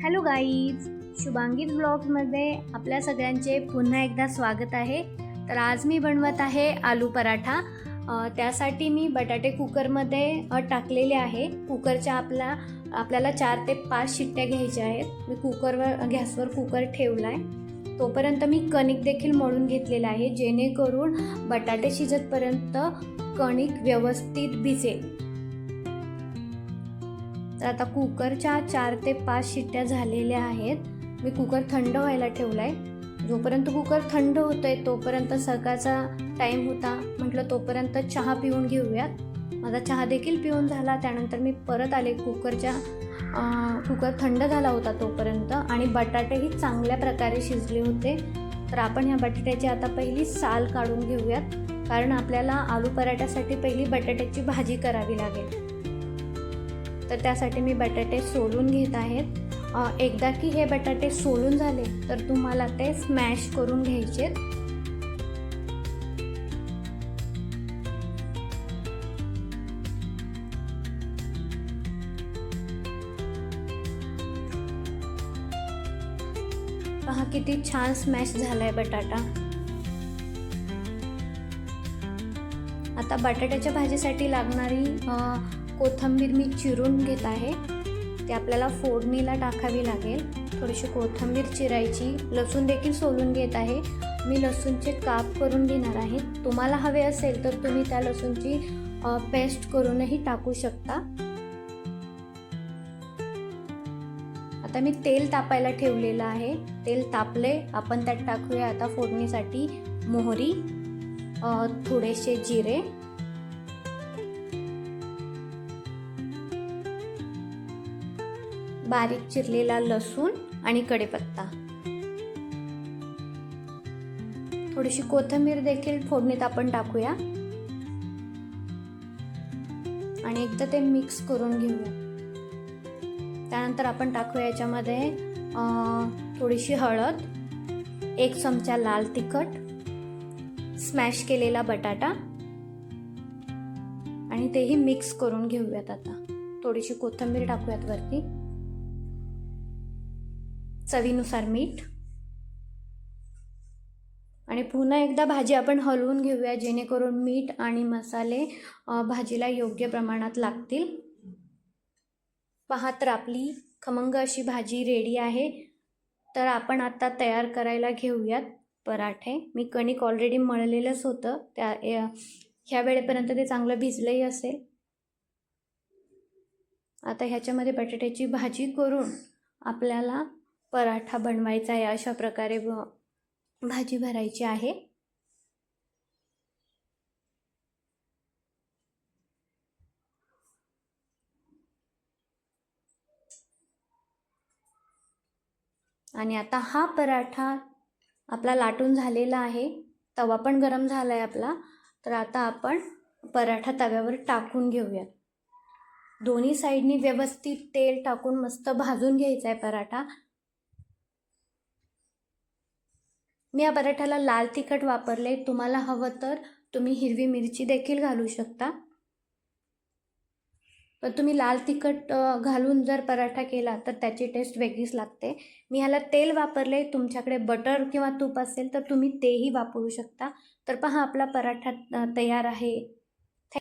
Hello guys, शुभांगीज ब्लॉग्समध्ये आपल्या सगळ्यांचे पुन्हा एकदा स्वागत आहे. तर आज मी बनवत आहे आलू पराठा. त्यासाठी मी बटाटे कुकरमध्ये टाकलेले आहे. कुकरच्या आपल्याला 4 ते 5 शिट्ट्या घ्यायच्या आहेत. मी गॅसवर कुकर ठेवला आहे. तोपर्यंत मी कणिक देखील मळून घेतलेला आहे, जेणेकरून बटाटे शिजतपर्यंत कणिक व्यवस्थित भिजेल. तर आता कुकरच्या 4 ते 5 शिट्ट्या झालेल्या आहेत. मी कुकर थंड व्हायला ठेवला आहे. जोपर्यंत कुकर थंड होतोय तोपर्यंत सकाळचा टाईम होता, म्हटलं तोपर्यंत चहा पिऊन घेऊयात. माझा चहा देखील पिऊन झाला. त्यानंतर मी परत आले. कुकर थंड झाला होता तोपर्यंत, आणि बटाटेही चांगल्या प्रकारे शिजले होते. तर आपण ह्या बटाट्याची आता पहिली साल काढून घेऊयात, कारण आपल्याला आलू पराठ्यासाठी पहिली बटाट्याची भाजी करावी लागेल. तर त्यासाठी मी बटाटे सोलून घेत आहेत. एकदा की हे बटाटे सोलून झाले तर तुम्हाला ते स्मॅश करून घ्यायचे. पहा किती छान स्मॅश झालाय बटाटा. आता बटाट्याच्या भाजीसाठी लागणारी कोथिंबीर मी चिरून घेत आहे. ते आपल्याला फोडणीला टाकावी लागेल. थोडीशी कोथिंबीर चिरायची. लसूण देखील सोलून घेत आहे. मी लसूणचे काप करून घेणार आहे. तुम्हाला हवे असेल तर तुम्ही त्या लसूणची पेस्ट करूनही टाकू शकता. आता मी तेल तापायला ठेवलेलं आहे. तेल तापले, आपण त्यात टाकूया आता फोडणीसाठी मोहरी, थोडेसे जिरे, बारीक चिरलेला लसूण आणि कढीपत्ता. थोडीशी कोथिंबीर देखील फोडणीत आपण टाकूया आणि एकदा ते मिक्स करून घेऊया. त्यानंतर आपण टाकूया याच्यामध्ये थोडीशी हळद, 1 चमचा लाल तिखट, स्मॅश केलेला बटाटा, आणि तेही मिक्स करून घेऊयात. आता थोडीशी कोथिंबीर टाकूयात वरती, चवीनुसार मीठ, आणि पुन्हा एकदा भाजी आपण हलवून घेऊया, जेणेकरून मीठ आणि मसाले भाजीला योग्य प्रमाणात लागतील. पहा, तर आपली खमंग अशी भाजी रेडी आहे. तर आपण आता तयार करायला घेऊयात पराठे. मी कणिक ऑलरेडी मळलेलंच होतं, ह्या वेळेपर्यंत ते चांगलं भिजलंही असेल. आता ह्याच्यामध्ये बटाट्याची भाजी करून आपल्याला पराठा बनवायचा आहे. अशा प्रकारे भाजी भरायची आहे. आणि आता हा पराठा आपला लाटून झालेला आहे. तवा पण गरम झाला आहे आपला. तर आता आपण पराठा तव्यावर टाकून घेऊयात. दोन्ही साईडनी व्यवस्थित तेल टाकून मस्त भाजून घ्यायचा आहे पराठा. मी या पराठ्याला लाल तिखट वापरले. तुम्हाला हवं तर तुम्ही हिरवी मिरची देखील घालू शकता. पण तुम्ही लाल तिखट घालून जर पराठा केला तर त्याची टेस्ट वेगळीच लागते. मी ह्याला तेल वापरले. तुमच्याकडे बटर किंवा तूप असेल तर तुम्ही तेही वापरू शकता. तर पहा, आपला पराठा तयार आहे.